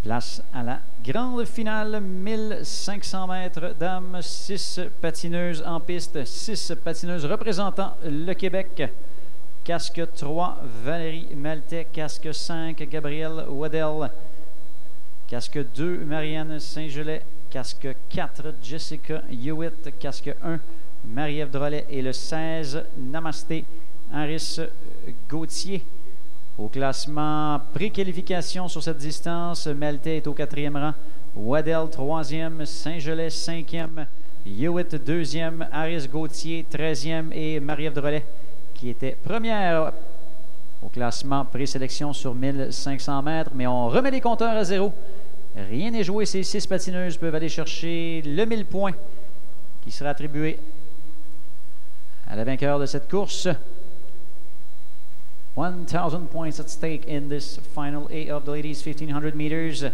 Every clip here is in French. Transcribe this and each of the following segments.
Place à la grande finale, 1500 mètres dames, 6 patineuses en piste, 6 patineuses représentant le Québec. Casque 3, Valérie Maltais. Casque 5, Gabrielle Waddell. Casque 2, Marianne Saint-Gelais. Casque 4, Jessica Hewitt. Casque 1, Marie-Ève Drolet. Et le 16, Namasté, Aris Gauthier. Au classement pré-qualification sur cette distance, Maltais est au 4e rang. Waddell 3e, Saint-Gelais 5e, Hewitt 2e, Aris Gauthier 13e et Marie-Ève Drolet qui était première au classement présélection sur 1500 mètres. Mais on remet les compteurs à zéro. Rien n'est joué. Ces 6 patineuses peuvent aller chercher le 1000 points qui sera attribué à la vainqueur de cette course. 1,000 points at stake in this final A of the ladies 1500 meters.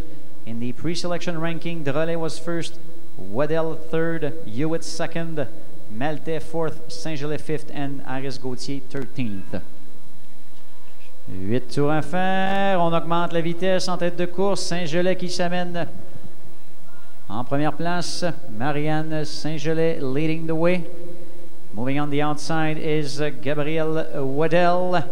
In the pre-selection ranking, Drolet was first, Waddell third, Hewitt second, Maltais fourth, Saint-Gelais fifth, and Aris Gauthier 13th. 8 tours à faire. On augmente la vitesse en tête de course. Saint-Gelais qui s'amène en première place. Marianne Saint-Gelais leading the way. Moving on the outside is Gabrielle Waddell.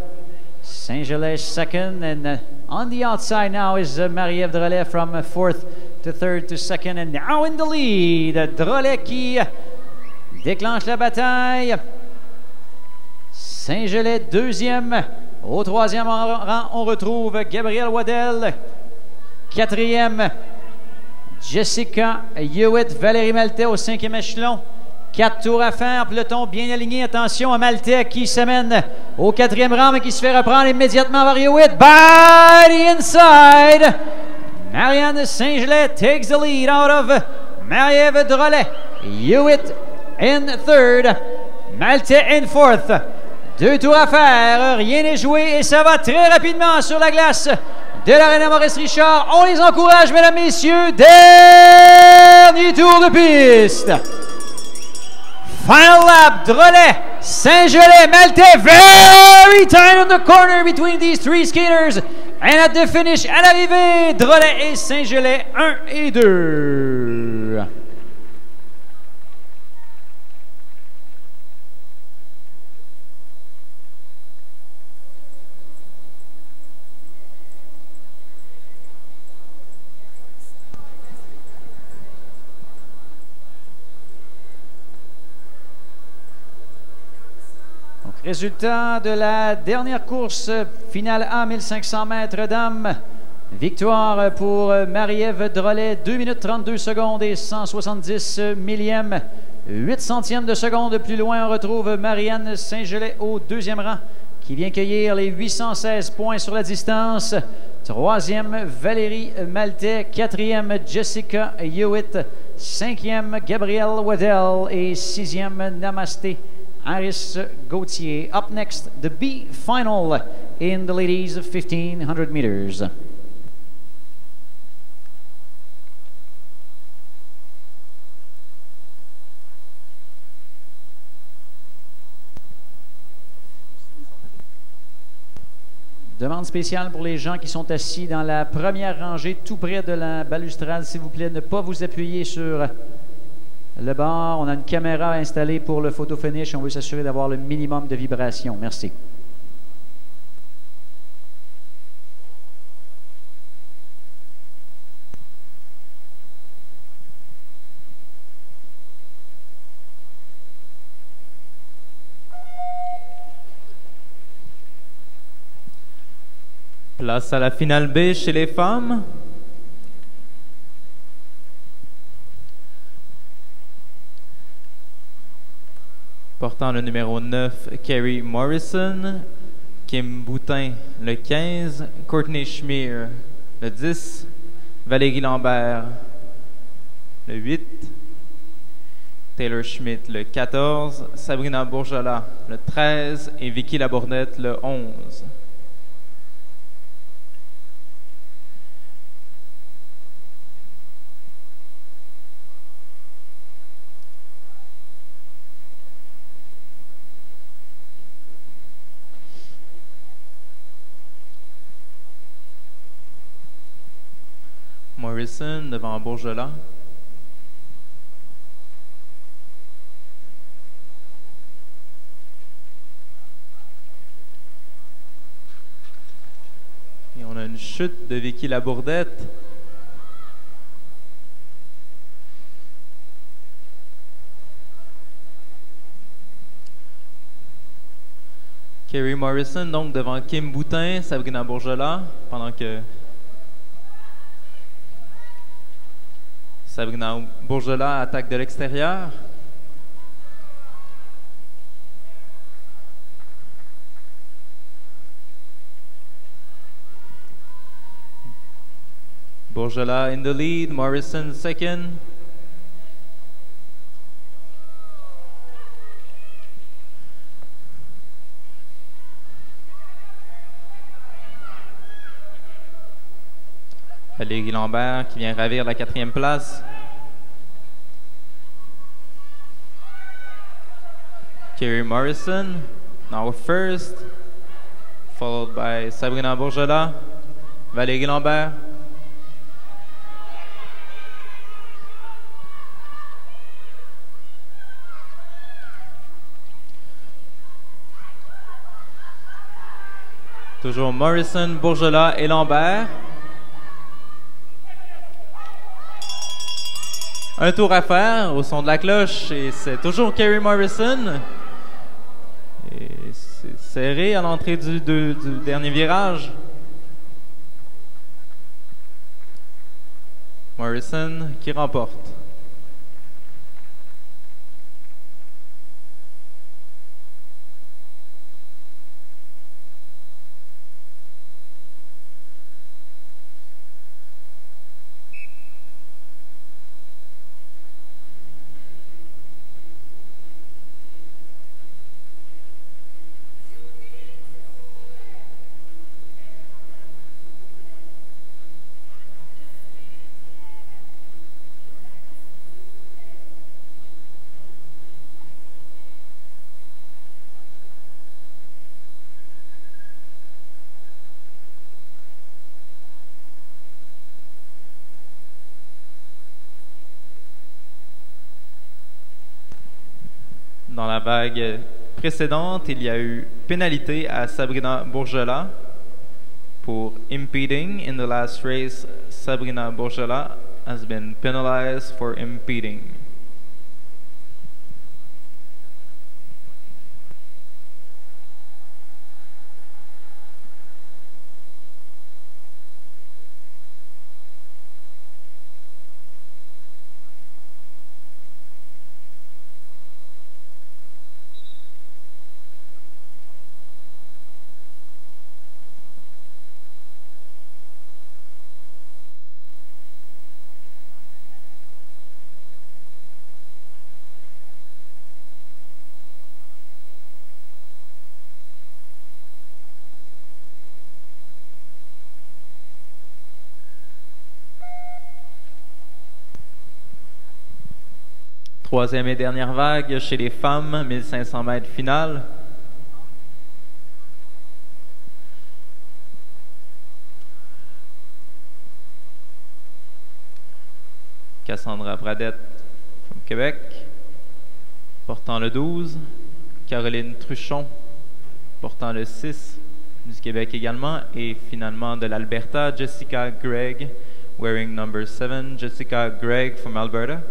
Saint-Gelais second, and on the outside now is Marie-Ève Drolet from 4th to 3rd to 2nd, and now in the lead, Drolet qui déclenche la bataille. Saint-Gelais 2e. Au 3e rang, on retrouve Gabrielle Waddell. 4e, Jessica Hewitt. Valérie Maltais au 5e échelon. 4 tours à faire, peloton bien aligné. Attention à Maltais qui s'amène au 4e rang, mais qui se fait reprendre immédiatement par Hewitt. By the inside, Marianne Saint-Gelais takes the lead out of Marie-Ève Drolet. Hewitt in 3rd, Maltais in 4th. 2 tours à faire, rien n'est joué et ça va très rapidement sur la glace de l'Arena Maurice-Richard. On les encourage, mesdames, messieurs. Dernier tour de piste. Final lap, Drolet, Saint-Gelais, Maltais, very tight on the corner between these 3 skaters. And at the finish, à l'arrivée, Drolet et Saint-Gelais, 1 et 2. Résultat de la dernière course finale A, 1500 mètres dames. Victoire pour Marie-Ève Drolet, 2 minutes 32 secondes et 170 millièmes. 8 centièmes de seconde plus loin, on retrouve Marianne Saint-Gelais au 2e rang qui vient cueillir les 816 points sur la distance. 3e, Valérie Maltais. 4e, Jessica Hewitt. 5e, Gabrielle Waddell. Et 6e, Namasté, Aris Gauthier. Up next, the B final in the ladies 1500 meters. Demande spéciale pour les gens qui sont assis dans la première rangée, tout près de la balustrade. S'il vous plaît, ne pas vous appuyer sur le bord. On a une caméra installée pour le photo finish. On veut s'assurer d'avoir le minimum de vibration. Merci. Place à la finale B chez les femmes. Portant le numéro 9, Carrie Morrison. Kim Boutin, le 15. Courtney Schmier, le 10. Valérie Lambert, le 8. Taylor Schmidt, le 14. Sabrina Bourgelat, le 13. Et Vicky Labournette, le 11. Morrison devant Bourgelat. Et on a une chute de Vicky Labourdette. Kerry Morrison, donc, devant Kim Boutin, Sabrina Bourgelat, pendant que Sabrina Bourgelat attaque de l'extérieur. Bourgelat in the lead, Morrison second. Valérie Lambert qui vient ravir la 4e place. Kerry Morrison, now first, followed by Sabrina Bourgelat, Valérie Lambert. Toujours Morrison, Bourgelat et Lambert. Un tour à faire au son de la cloche et c'est toujours Kerry Morrison. Et c'est serré à l'entrée du dernier virage. Morrison qui remporte. Dans la vague précédente, il y a eu pénalité à Sabrina Bourgelat pour impeding. In the last race, Sabrina Bourgelat has been penalized for impeding. Troisième et dernière vague chez les femmes, 1500 mètres finale. Cassandra Bradette, from Québec, portant le 12. Caroline Truchon, portant le 6, du Québec également. Et finalement de l'Alberta, Jessica Gregg, wearing number 7. Jessica Gregg from Alberta.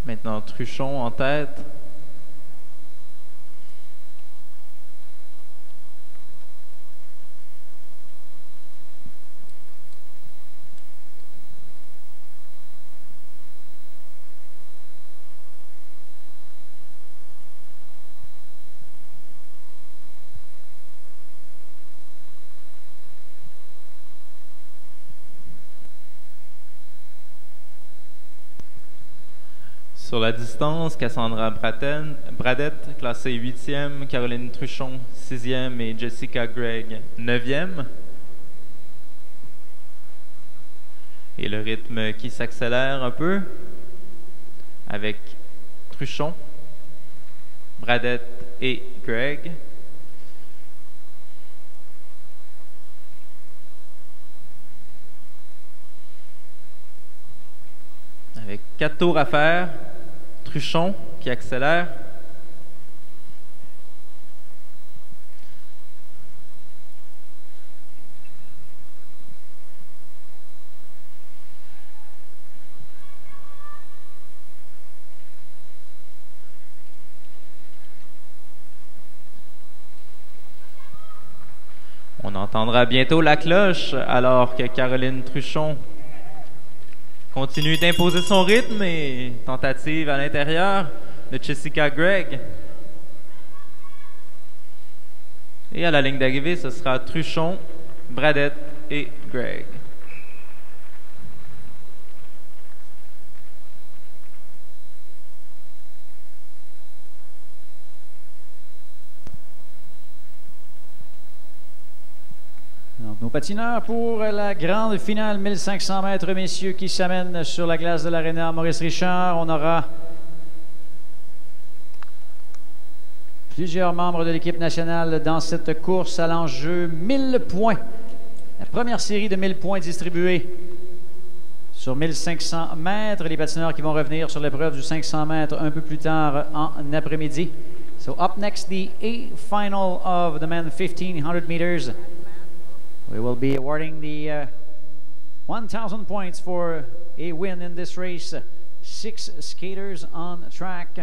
Maintenant, Truchon en tête. Sur la distance, Cassandra Bradette, classée 8e, Caroline Truchon, 6e et Jessica Gregg, 9e. Et le rythme qui s'accélère un peu avec Truchon, Bradette et Gregg. Avec 4 tours à faire, Truchon qui accélère. On entendra bientôt la cloche alors que Caroline Truchon continue d'imposer son rythme et tentative à l'intérieur de Jessica Gregg. Et à la ligne d'arrivée, ce sera Truchon, Bradette et Gregg. Donc, nos patineurs pour la grande finale 1500 mètres, messieurs, qui s'amènent sur la glace de l'Arena Maurice Richard. On aura plusieurs membres de l'équipe nationale dans cette course à l'enjeu 1000 points. La première série de 1000 points distribués sur 1500 mètres. Les patineurs qui vont revenir sur l'épreuve du 500 mètres un peu plus tard en après-midi. So up next, the A final of the men 1500 meters. We will be awarding the 1,000 points for a win in this race. 6 skaters on track.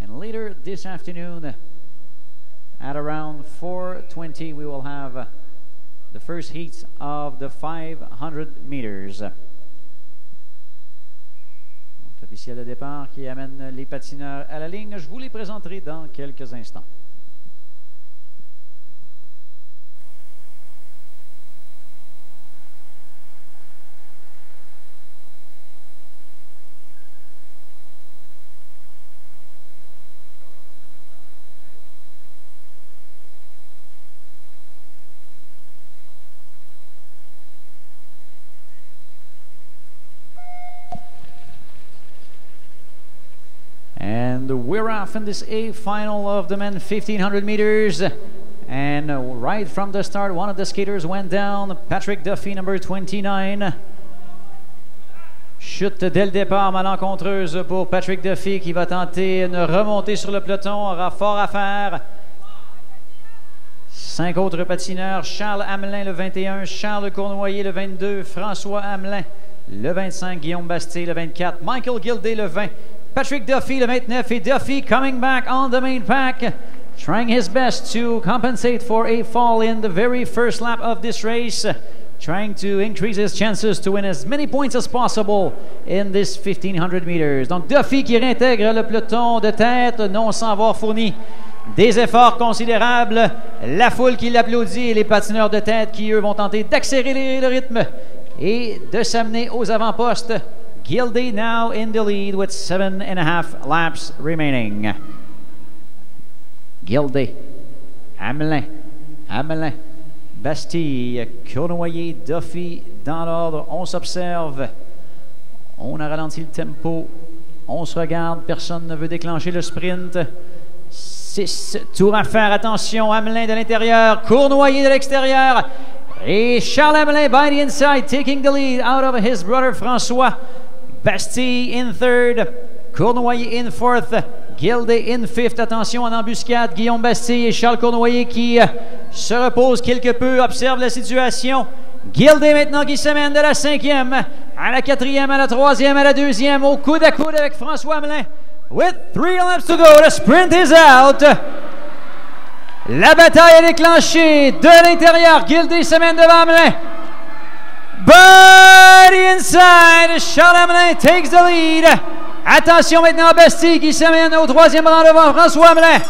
And later this afternoon, at around 4:20, we will have the first heat of the 500 meters. L'officiel de départ qui amène les patineurs à la ligne. Je vous les présenterai dans quelques instants. And we're off in this A final of the men 1500 meters. And right from the start, one of the skaters went down. Patrick Duffy, number 29. Chute dès le départ malencontreuse pour Patrick Duffy qui va tenter une remontée sur le peloton. Aura fort à faire. 5 autres patineurs. Charles Hamelin, le 21. Charles Cournoyer, le 22. François Hamelin, le 25. Guillaume Bastille, le 24. Michael Gildé, le 20. Patrick Duffy, le 29, et Duffy coming back on the main pack, trying his best to compensate for a fall in the very first lap of this race, trying to increase his chances to win as many points as possible in this 1500 meters. Donc Duffy qui réintègre le peloton de tête, non sans avoir fourni des efforts considérables. La foule qui l'applaudit et les patineurs de tête qui, eux, vont tenter d'accélérer le rythme et de s'amener aux avant-postes. Gildé now in the lead with 7.5 laps remaining. Gildé, Hamelin, Bastille, Cournoyer, Duffy dans l'ordre. On s'observe. On a ralenti le tempo. On se regarde. Personne ne veut déclencher le sprint. 6 tours à faire. Attention, Hamelin de l'intérieur, Cournoyer de l'extérieur. Et Charles Hamelin by the inside, taking the lead out of his brother François. Bastille in third, Cournoyer in fourth, Gildé in fifth. Attention en embuscade, Guillaume Bastille et Charles Cournoyer qui se reposent quelque peu, observent la situation. Gildé maintenant qui se mène de la 5e à la 4e, à la 3e, à la 2e, au coude à coude avec François Hamelin. With 3 laps to go, the sprint is out. La bataille est déclenchée de l'intérieur. Gildé se mène devant Hamelin. By the inside, Charles Hamelin takes the lead. Attention maintenant à Bastille qui se mène au 3e rang devant François Hamelin.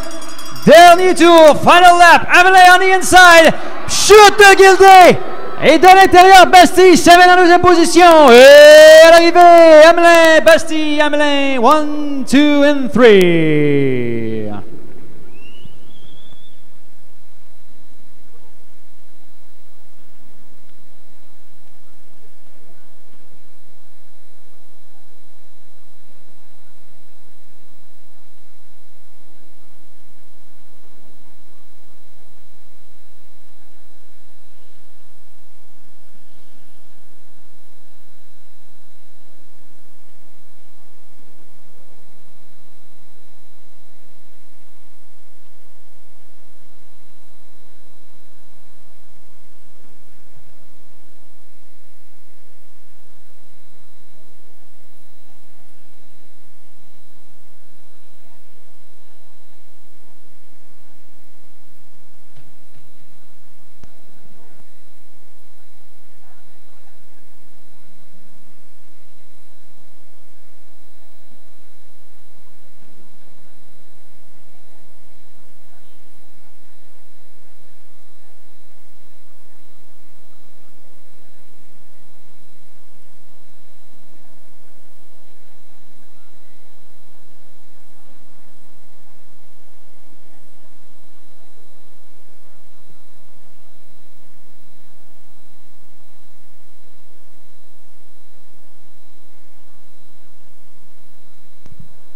Dernier tour, final lap, Hamelin on the inside. Chute de Gildé. Et de l'intérieur, Bastille s'amène en deuxième position. Et à l'arrivée, Hamelin, Bastille, Hamelin, 1, 2 and 3.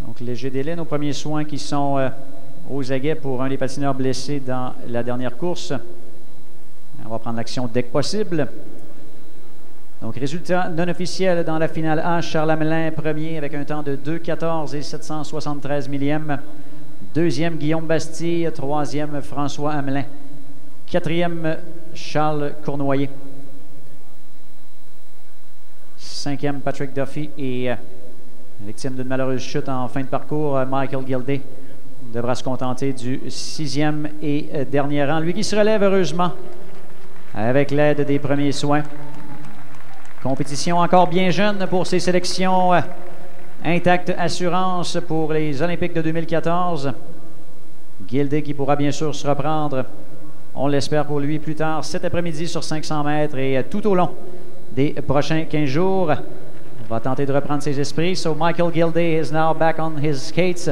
Donc, les GDL, nos premiers soins qui sont aux aguets pour un des patineurs blessés dans la dernière course. On va prendre l'action dès que possible. Donc, résultat non officiel dans la finale A. Charles Hamelin, premier avec un temps de 2,14 et 773 millièmes. Deuxième, Guillaume Bastille. Troisième, François Hamelin. Quatrième, Charles Cournoyer. Cinquième, Patrick Duffy. Et victime d'une malheureuse chute en fin de parcours, Michael Gilday devra se contenter du sixième et dernier rang. Lui qui se relève heureusement avec l'aide des premiers soins. Compétition encore bien jeune pour ces sélections. Intact Assurance pour les Olympiques de 2014. Gilday qui pourra bien sûr se reprendre, on l'espère pour lui plus tard cet après-midi sur 500 mètres et tout au long des prochains 15 jours. On va tenter de reprendre ses esprits. So Michael Gilday is now back on his skates.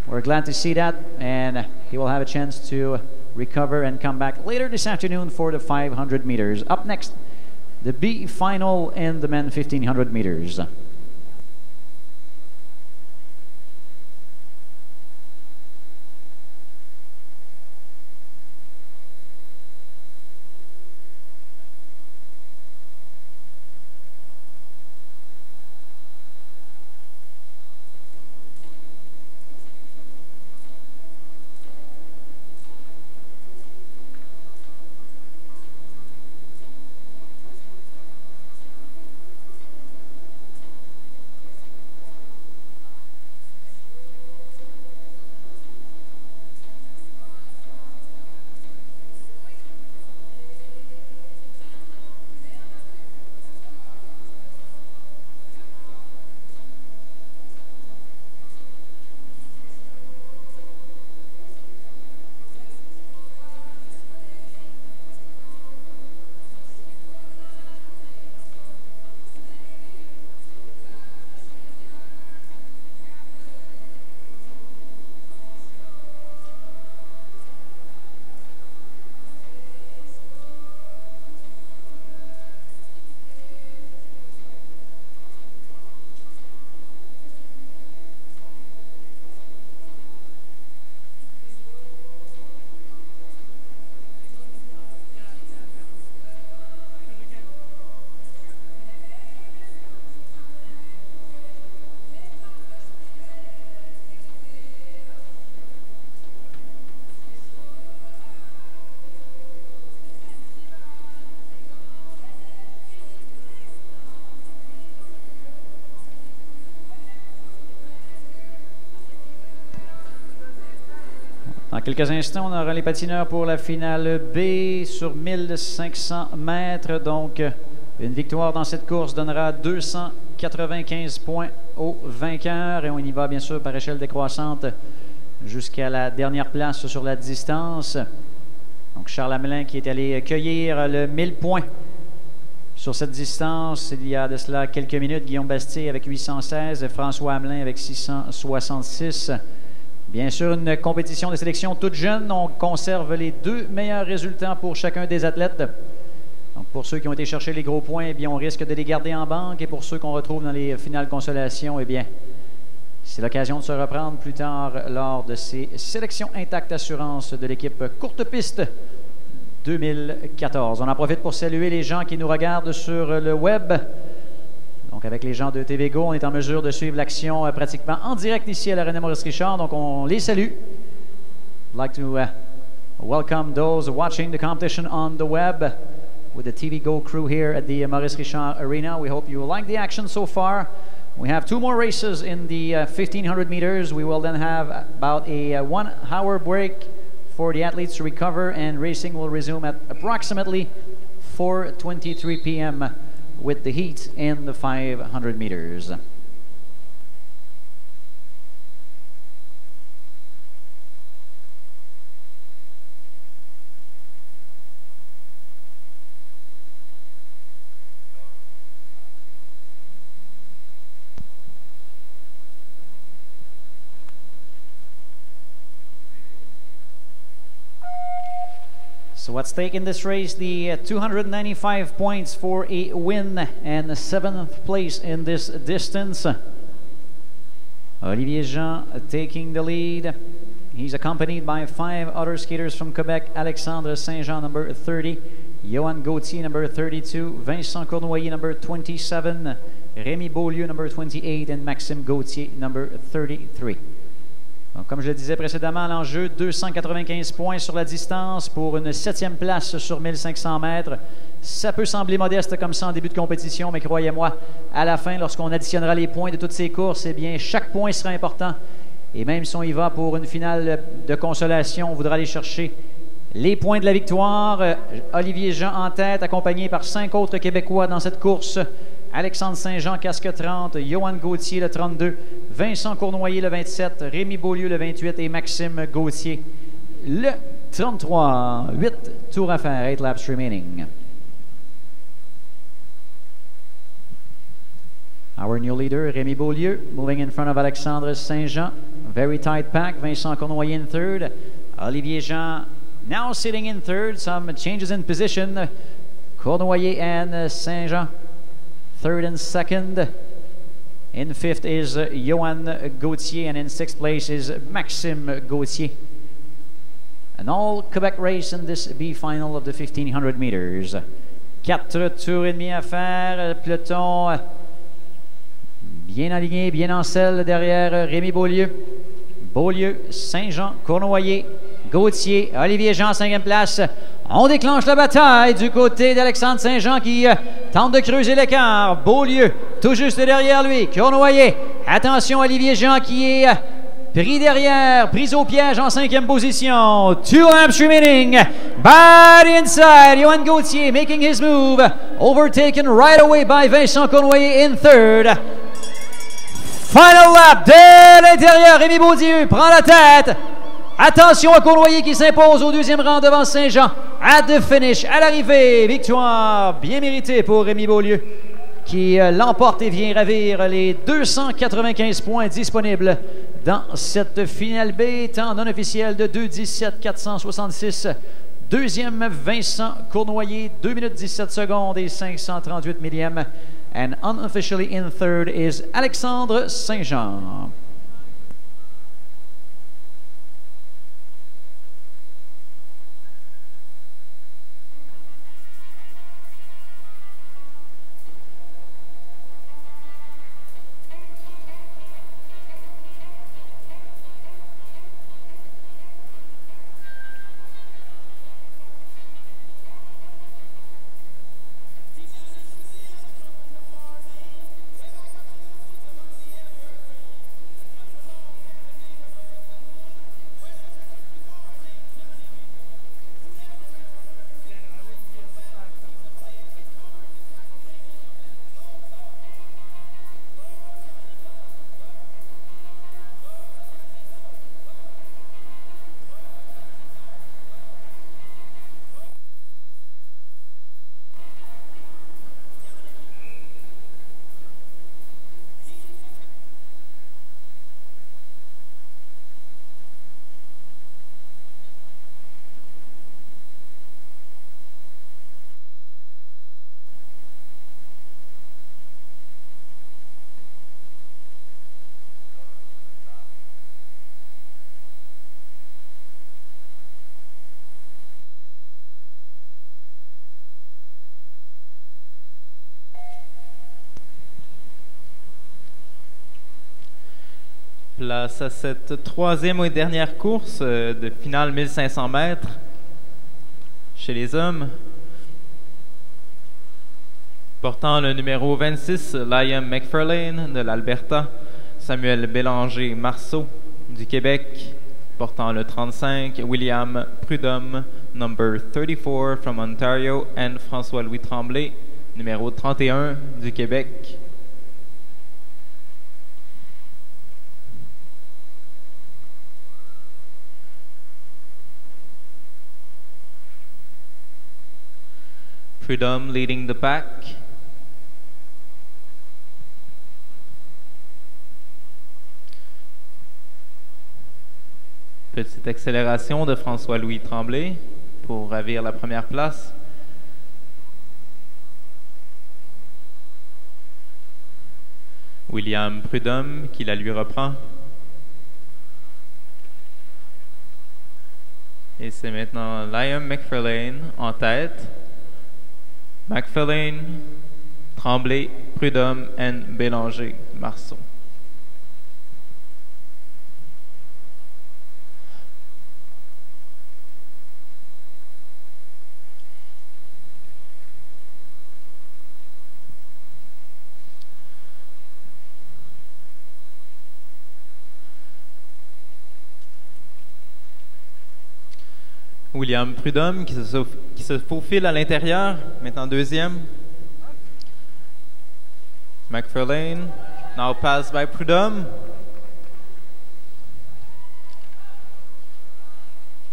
We're glad to see that, and he will have a chance to recover and come back later this afternoon for the 500 meters. Up next, the B final in the men 1500 meters. Dans quelques instants, on aura les patineurs pour la finale B sur 1500 mètres. Donc, une victoire dans cette course donnera 295 points au vainqueur. Et on y va bien sûr par échelle décroissante jusqu'à la dernière place sur la distance. Donc, Charles Hamelin qui est allé cueillir le 1000 points sur cette distance. Il y a de cela quelques minutes, Guillaume Bastier avec 816, François Hamelin avec 666. Bien sûr, une compétition de sélection toute jeune. On conserve les 2 meilleurs résultats pour chacun des athlètes. Donc, pour ceux qui ont été chercher les gros points, eh bien, on risque de les garder en banque. Et pour ceux qu'on retrouve dans les finales consolation, eh bien, c'est l'occasion de se reprendre plus tard lors de ces sélections intactes assurance de l'équipe courte piste 2014. On en profite pour saluer les gens qui nous regardent sur le web. Donc, avec les gens de TVGO, on est en mesure de suivre l'action pratiquement en direct ici à l'Arena Maurice Richard. Donc, on les salue. I'd like to welcome those watching the competition on the web with the TVGO crew here at the Maurice Richard Arena. We hope you like the action so far. We have 2 more races in the 1,500 meters. We will then have about a 1-hour break for the athletes to recover, and racing will resume at approximately 4:23 p.m. with the heat in the 500 meters. So at stake in this race, the 295 points for a win and the 7th place in this distance. Olivier Jean taking the lead. He's accompanied by 5 other skaters from Quebec. Alexandre Saint-Jean, number 30. Johan Gauthier, number 32. Vincent Cournoyer, number 27. Rémi Beaulieu, number 28. And Maxime Gauthier, number 33. Donc, comme je le disais précédemment, l'enjeu, 295 points sur la distance pour une 7e place sur 1500 mètres. Ça peut sembler modeste comme ça en début de compétition, mais croyez-moi, à la fin, lorsqu'on additionnera les points de toutes ces courses, eh bien, chaque point sera important. Et même si on y va pour une finale de consolation, on voudra aller chercher les points de la victoire. Olivier Jean en tête, accompagné par 5 autres Québécois dans cette course. Alexandre Saint-Jean, casque 30, Johan Gauthier, le 32, Vincent Cournoyer, le 27, Rémi Beaulieu, le 28 et Maxime Gauthier, le 33. 8 tours à faire, 8 laps remaining. Our new leader, Rémi Beaulieu, moving in front of Alexandre Saint-Jean. Very tight pack, Vincent Cournoyer in third. Olivier Jean now sitting in third, some changes in position. Cournoyer and Saint-Jean. Third and second. In fifth is Johan Gauthier, and in 6th place is Maxime Gauthier. An all-Quebec race in this B final of the 1,500 meters. 4 tours et demi à faire. Peloton bien aligné, bien en selle derrière Rémi Beaulieu. Beaulieu, Saint-Jean, Cournoyer, Gauthier, Olivier Jean, 5e place. On déclenche la bataille du côté d'Alexandre Saint-Jean qui tente de creuser l'écart. Beaulieu, tout juste derrière lui. Cournoyer, attention Olivier Jean qui est pris derrière, pris au piège en 5e position. 2 laps remaining. By the inside, Johan Gauthier making his move. Overtaken right away by Vincent Cournoyer in third. Final lap de l'intérieur. Rémi Beaulieu prend la tête. Attention à Cournoyer qui s'impose au 2e rang devant Saint-Jean. At the finish, à l'arrivée, victoire bien méritée pour Rémi Beaulieu qui l'emporte et vient ravir les 295 points disponibles dans cette finale B, temps non officiel de 2:17,466. Deuxième, Vincent Cournoyer, 2 minutes 17 secondes et 538 millièmes. And unofficially in third is Alexandre Saint-Jean. place à cette troisième et dernière course de finale 1500 mètres chez les hommes. Portant le numéro 26, Liam McFarlane de l'Alberta, Samuel Bélanger-Marceau du Québec. Portant le 35, William Prudhomme, number 34 from Ontario, and François-Louis Tremblay, numéro 31 du Québec. Prudhomme leading the pack. Petite accélération de François-Louis Tremblay pour ravir la première place. William Prudhomme qui la lui reprend. Et c'est maintenant Liam McFarlane en tête. McFarlane, Tremblay, Prudhomme et Bélanger-Marceau. William Prudhomme qui se faufile à l'intérieur, maintenant deuxième. McFarlane, now pass by Prudhomme.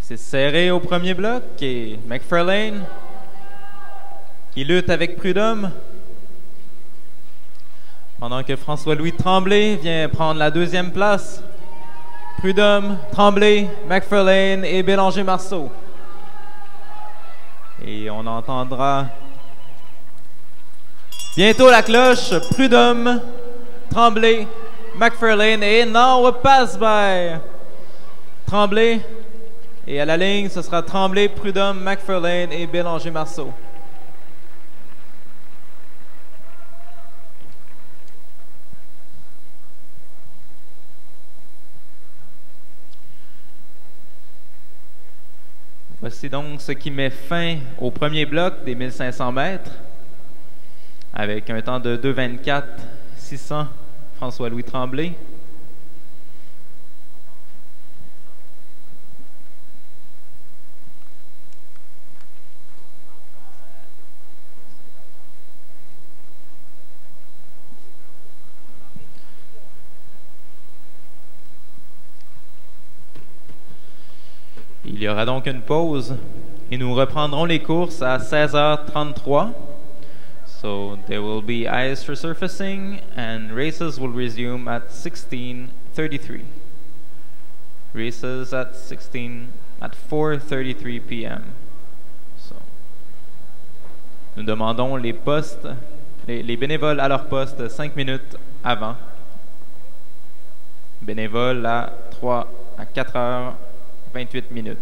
C'est serré au premier bloc et McFarlane qui lutte avec Prudhomme. Pendant que François-Louis Tremblay vient prendre la deuxième place. Prudhomme, Tremblay, McFarlane et Bélanger-Marceau. Et on entendra bientôt la cloche. Prudhomme, Tremblay, McFarlane et now a pass by Tremblay. Et à la ligne, ce sera Tremblay, Prudhomme, McFarlane et Bélanger-Marceau. Voici donc ce qui met fin au premier bloc des 1500 mètres avec un temps de 2:24.600 François-Louis Tremblay. Il y aura donc une pause et nous reprendrons les courses à 16h33. So there will be ice resurfacing and races will resume at 16:33. Races at 4:33 p.m. So, nous demandons les bénévoles à leur poste 5 minutes avant. Bénévoles à 4h28 minutes.